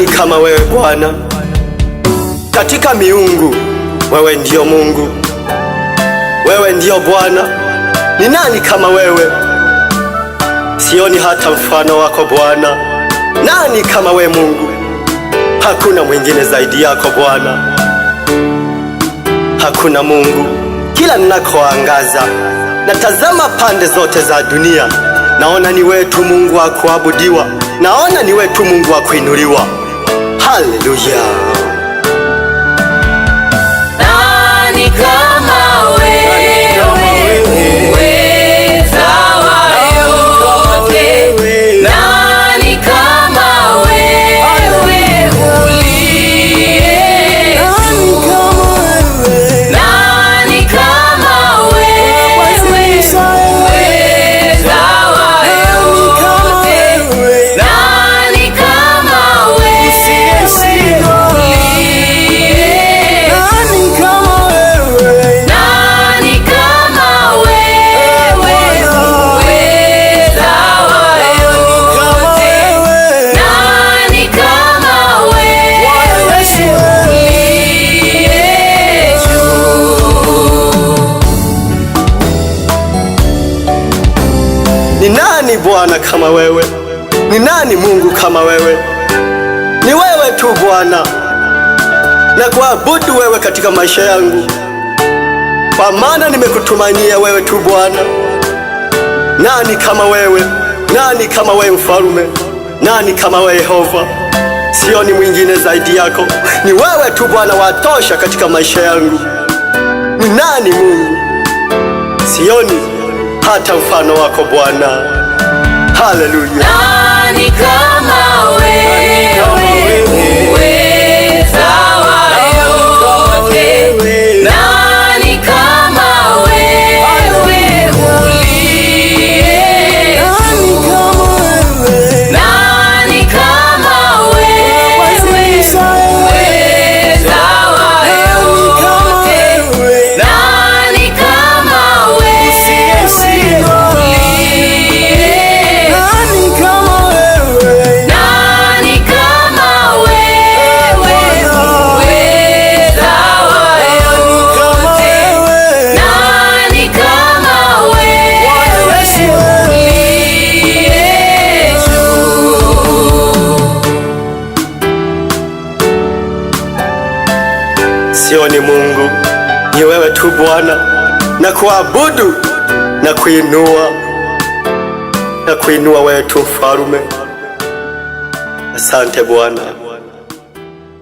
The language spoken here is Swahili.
nani kama wewe Bwana? Katika miungu wewe ndiyo Mungu, wewe ndiyo Bwana. Ni nani kama wewe? Sioni hata mfano wako Bwana. Nani kama wewe Mungu? Hakuna mwingine zaidi yako Bwana. Hakuna Mungu. Kila ninakoangaza, natazama pande zote za dunia, naona ni wewe tu Mungu wa kuabudiwa, naona ni wewe tu Mungu wa kuinuliwa. Haleluya. Nani kama wewe, uweza wa yote? Nani kama wewe, uliye nani kama wewe, uweza wa yote? Nani kama wewe, Ni nani Bwana kama wewe? Ni nani Mungu kama wewe? Ni wewe tu Bwana, na kuabudu wewe katika maisha yangu, kwa maana nimekutumania wewe tu Bwana. Nani kama wewe? Nani kama wewe Mfalme? Nani kama wewe Yehova? Sioni mwingine zaidi yako. Ni wewe tu Bwana, watosha katika maisha yangu. Ni nani Mungu? Sioni hata mfano wako Bwana. Haleluya. Nani kama wewe, uweza wa yote? Nani kama wewe, uliye nani kama wewe, uweza wa yote? Nani kama Sioni Mungu, ni wewe tu Bwana, na kuabudu na kuinua wewe tu Mfalme. Asante Bwana.